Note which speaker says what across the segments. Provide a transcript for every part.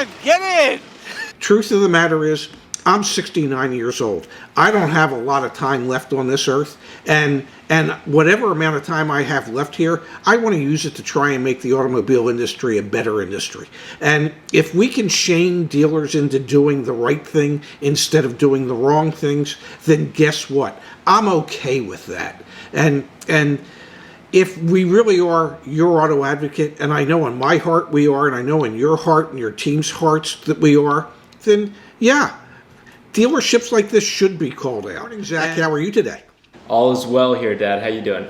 Speaker 1: on, get in!
Speaker 2: Truth of the matter is, I'm 69 years old. I don't have a lot of time left on this earth, and whatever amount of time I have left here, I want to use it to try and make the automobile industry a better industry. And if we can shame dealers into doing the right thing instead of doing the wrong things, then guess what? I'm okay with that. And if we really are your auto advocate, and I know in my heart we are, and I know in your heart and your team's hearts that we are, then yeah, dealerships like this should be called out. Zach, how are you today?
Speaker 3: All is well here, Dad. How you doing?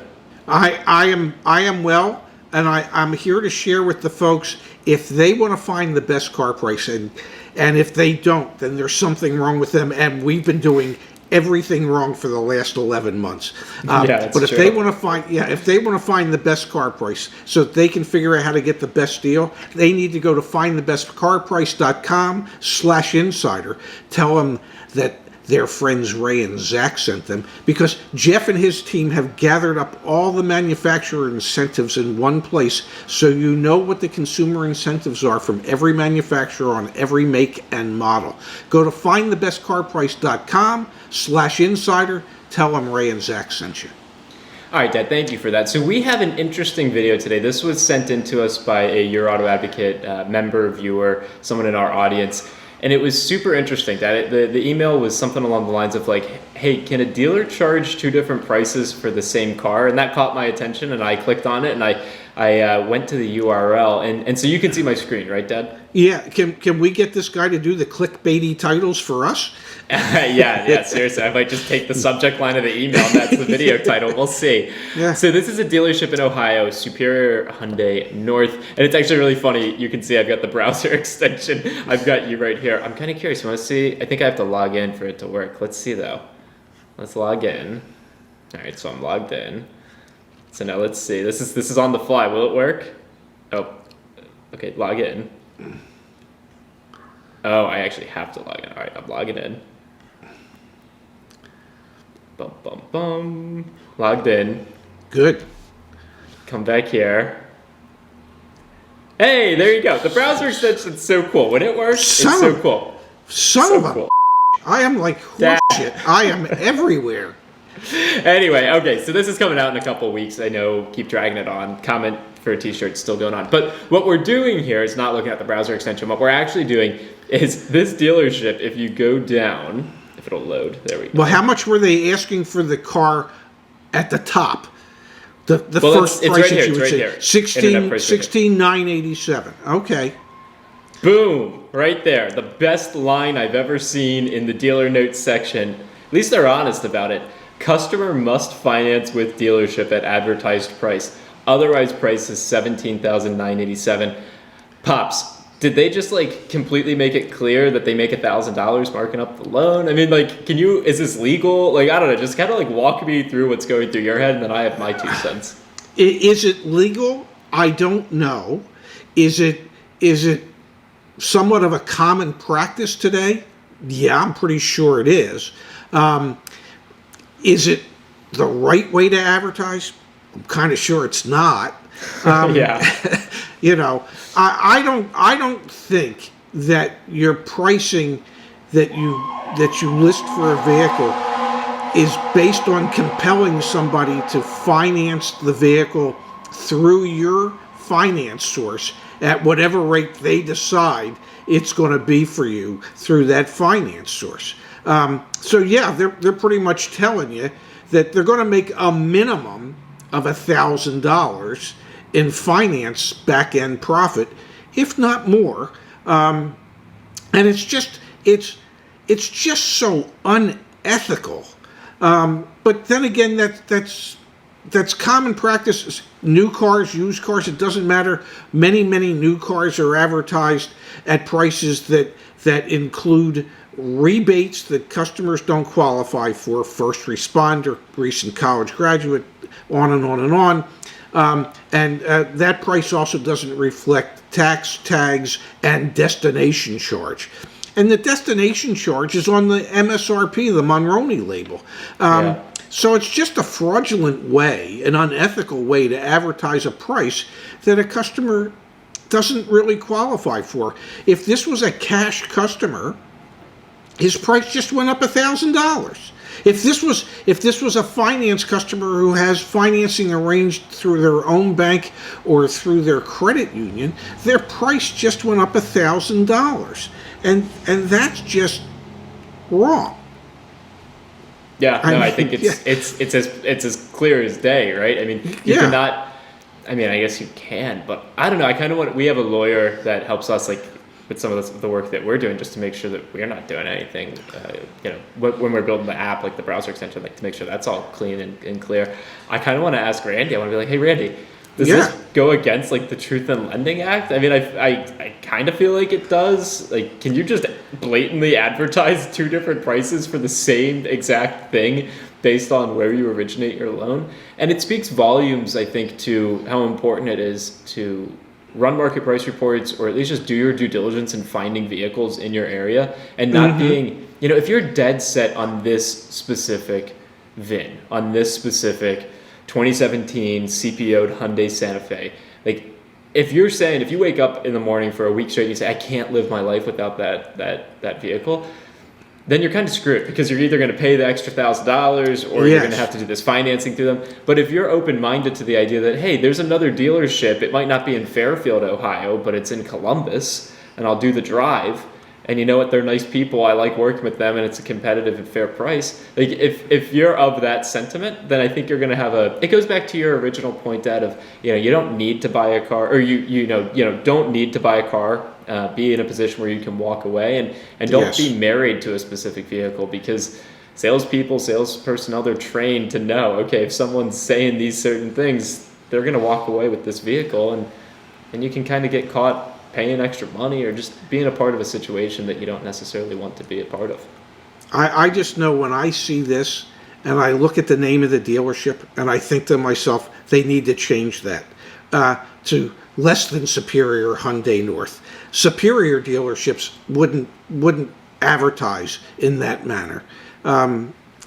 Speaker 2: I am well, and I'm here to share with the folks, if they want to find the best car price, and if they don't, then there's something wrong with them, and we've been doing everything wrong for the last 11 months. But if they want to find the best car price so that they can figure out how to get the best deal, they need to go to findthebestcarprice.com/insider. Tell them that their friends Ray and Zach sent them, because Jeff and his team have gathered up all the manufacturer incentives in one place, so you know what the consumer incentives are from every manufacturer on every make and model. Go to findthebestcarprice.com/insider. Tell them Ray and Zach sent you.
Speaker 3: All right, Dad, thank you for that. So we have an interesting video today. This was sent in to us by a Your Auto Advocate member, viewer, someone in our audience. And it was super interesting. That the email was something along the lines of like, hey, can a dealer charge two different prices for the same car? And that caught my attention, and I clicked on it, and I went to the URL. And so you can see my screen, right, Dad?
Speaker 2: Yeah. Can we get this guy to do the clickbaity titles for us?
Speaker 3: Yeah, seriously. I might just take the subject line of the email, and that's the video title. We'll see.
Speaker 2: Yeah.
Speaker 3: So this is a dealership in Ohio, Superior Hyundai North. And it's actually really funny. You can see I've got the browser extension. I've got you right here. I'm kind of curious. You want to see? I think I have to log in for it to work. Let's see, though. Let's log in. All right, so I'm logged in. So now let's see. This is on the fly. Will it work? Oh, okay, log in. Oh, I actually have to log in. All right, I'm logging in. Bum, bum, bum. Logged in.
Speaker 2: Good.
Speaker 3: Come back here. Hey, there you go. The browser extension's so cool. When it works, it's so cool.
Speaker 2: Son of a... I am like horseshit. I am everywhere.
Speaker 3: Anyway, okay, so this is coming out in a couple of weeks. I know, keep dragging it on. Comment for a t-shirt still going on. But what we're doing here is not looking at the browser extension. What we're actually doing is this dealership, if you go down, if it'll load, there we go.
Speaker 2: Well, how much were they asking for the car at the top? The
Speaker 3: well,
Speaker 2: first
Speaker 3: it's
Speaker 2: price
Speaker 3: right here,
Speaker 2: that you would
Speaker 3: it's
Speaker 2: say,
Speaker 3: right here.
Speaker 2: 16,987. Okay.
Speaker 3: Boom, right there. The best line I've ever seen in the dealer notes section. At least they're honest about it. Customer must finance with dealership at advertised price. Otherwise, price is $17,987. Pops, did they just like completely make it clear that they make $1,000 marking up the loan? I mean, like, is this legal? Like, I don't know. Just kind of like walk me through what's going through your head, and then I have my 2 cents.
Speaker 2: Is it legal? I don't know. Is it somewhat of a common practice today? Yeah, I'm pretty sure it is. Is it the right way to advertise? I'm kind of sure it's not.
Speaker 3: Yeah.
Speaker 2: You know, I don't think that your pricing that you list for a vehicle is based on compelling somebody to finance the vehicle through your finance source at whatever rate they decide it's going to be for you through that finance source. So yeah, they're pretty much telling you that they're going to make a minimum of $1,000 in finance back-end profit, if not more. And it's just so unethical. But then again, that's common practice. New cars, used cars, it doesn't matter. Many new cars are advertised at prices that include rebates that customers don't qualify for, first responder, recent college graduate, on and on and on. And that price also doesn't reflect tax, tags, and destination charge. And the destination charge is on the MSRP, the Monroney label. So it's just a fraudulent way, an unethical way to advertise a price that a customer doesn't really qualify for. If this was a cash customer, his price just went up $1,000. If this was a finance customer who has financing arranged through their own bank or through their credit union, their price just went up $1,000, and that's just wrong.
Speaker 3: Yeah, no, I think
Speaker 2: yeah.
Speaker 3: it's as clear as day, right? I mean, you cannot. I mean, I guess you can, but I don't know. I kind of want. We have a lawyer that helps us like with some of the work that we're doing, just to make sure that we're not doing anything. When we're building the app, like the browser extension, like to make sure that's all clean and clear. I kind of want to ask Randy. I want to be like, hey, Randy, does this go against like the Truth in Lending Act? I mean, I kind of feel like it does. Like, can you just blatantly advertise two different prices for the same exact thing based on where you originate your loan? And it speaks volumes, I think, to how important it is to run market price reports, or at least just do your due diligence in finding vehicles in your area, and not being, if you're dead set on this specific VIN, on this specific 2017 CPO'd Hyundai Santa Fe, like if you wake up in the morning for a week straight and you say, I can't live my life without that vehicle, then you're kind of screwed, because you're either going to pay the extra $1,000 or you're going to have to do this financing through them. But if you're open-minded to the idea that, hey, there's another dealership, it might not be in Fairfield, Ohio, but it's in Columbus, and I'll do the drive, and you know what, they're nice people, I like working with them, and it's a competitive and fair price. Like if you're of that sentiment, then I think you're going to have it goes back to your original point, Dad, of, you don't need to buy a car, or you don't need to buy a car. Be in a position where you can walk away, and don't be married to a specific vehicle, because sales personnel, they're trained to know, okay, if someone's saying these certain things, they're going to walk away with this vehicle, and you can kind of get caught paying extra money or just being a part of a situation that you don't necessarily want to be a part of.
Speaker 2: I just know when I see this and I look at the name of the dealership and I think to myself, they need to change that to less than Superior Hyundai North. Superior dealerships wouldn't advertise in that manner.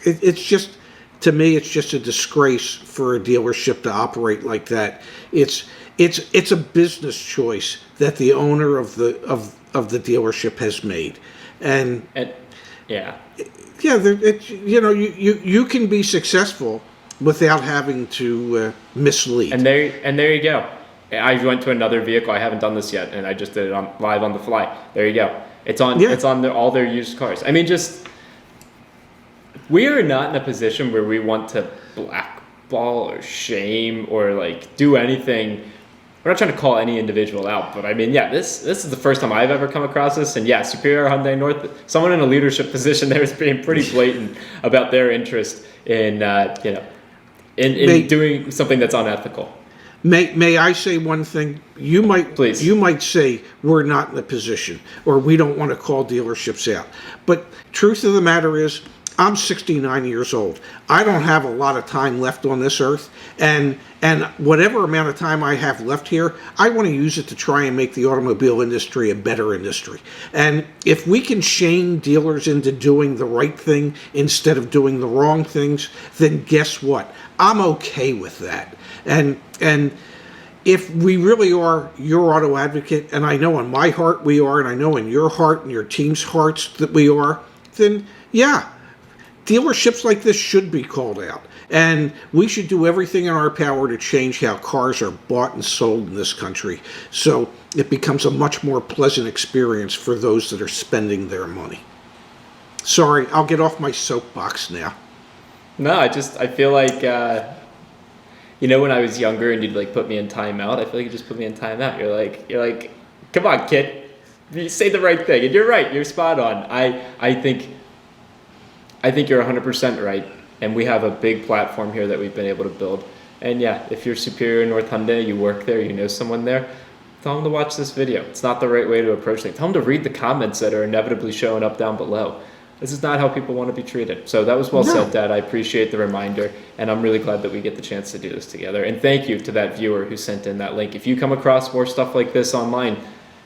Speaker 2: It's just, to me, it's just a disgrace for a dealership to operate like that. It's a business choice that the owner of the dealership has made, and you can be successful without having to mislead.
Speaker 3: And there you go. I went to another vehicle. I haven't done this yet, and I just did it live on the fly. There you go. It's on. Yeah. It's on all their used cars. I mean, we are not in a position where we want to blackball or shame or like do anything. We're not trying to call any individual out, but I mean, this is the first time I've ever come across this. And Superior Hyundai North, someone in a leadership position there is being pretty blatant about their interest in doing something that's unethical.
Speaker 2: May I say one thing? You might say we're not in a position, or we don't want to call dealerships out. But truth of the matter is, I'm 69 years old. I don't have a lot of time left on this earth, and whatever amount of time I have left here, I want to use it to try and make the automobile industry a better industry. And if we can shame dealers into doing the right thing instead of doing the wrong things, then guess what? I'm okay with that. And if we really are your auto advocate, and I know in my heart we are, and I know in your heart and your team's hearts that we are, then dealerships like this should be called out. And we should do everything in our power to change how cars are bought and sold in this country, so it becomes a much more pleasant experience for those that are spending their money. Sorry, I'll get off my soapbox now.
Speaker 3: No, I feel like, when I was younger and you'd like put me in timeout, I feel like you just put me in timeout. You're like, come on, kid, you say the right thing. And you're right, you're spot on. I think you're 100% right, and we have a big platform here that we've been able to build. And if you're Superior North Hyundai, you work there, you know someone there, tell them to watch this video. It's not the right way to approach things. Tell them to read the comments that are inevitably showing up down below. This is not how people want to be treated. So that was well said, Dad. I appreciate the reminder, and I'm really glad that we get the chance to do this together. And thank you to that viewer who sent in that link. If you come across more stuff like this online,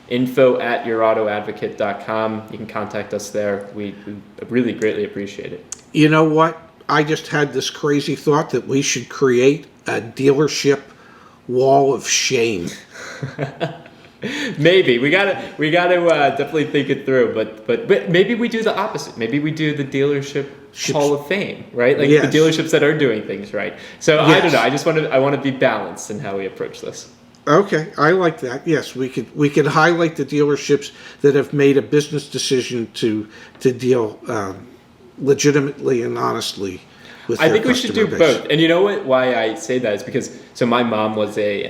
Speaker 3: info@yourautoadvocate.com. You can contact us there. We really greatly appreciate it.
Speaker 2: You know what? I just had this crazy thought that we should create a dealership wall of shame.
Speaker 3: Maybe we gotta definitely think it through, but maybe we do the opposite. Maybe we do the dealership Hall of Fame, right? Like
Speaker 2: Yes.
Speaker 3: the dealerships that are doing things right. So I don't
Speaker 2: Yes.
Speaker 3: know. I want to be balanced in how we approach this.
Speaker 2: Okay, I like that. Yes, we could highlight the dealerships that have made a business decision to deal legitimately and honestly with
Speaker 3: I
Speaker 2: their
Speaker 3: think we should do
Speaker 2: customer base.
Speaker 3: both. And you know what? Why I say that is because so my mom was a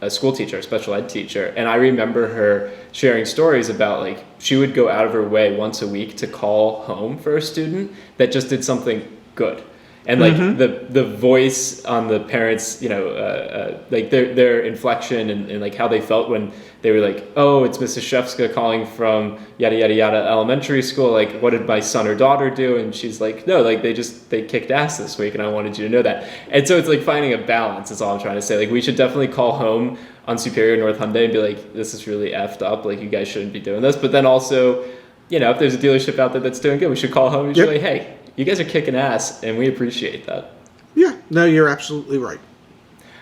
Speaker 3: school teacher, a special ed teacher, and I remember her sharing stories about like she would go out of her way once a week to call home for a student that just did something good. And like the voice on the parents, like their inflection and like how they felt when they were like, oh, it's Mrs. Shefska calling from yada yada yada elementary school. Like, what did my son or daughter do? And she's like, no, like they kicked ass this week, and I wanted you to know that. And so it's like finding a balance. Is all I'm trying to say. Like, we should definitely call home on Superior North Hyundai and be like, this is really effed up. Like, you guys shouldn't be doing this. But then also, if there's a dealership out there that's doing good, we should call home and be like, hey. You guys are kicking ass, and we appreciate that.
Speaker 2: Yeah, no, you're absolutely right.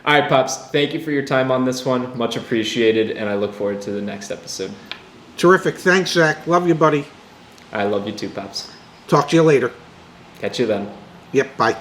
Speaker 3: All right, Pops, thank you for your time on this one. Much appreciated, and I look forward to the next episode.
Speaker 2: Terrific. Thanks, Zach. Love you, buddy.
Speaker 3: I love you too, Pops.
Speaker 2: Talk to you later.
Speaker 3: Catch you then.
Speaker 2: Yep, bye.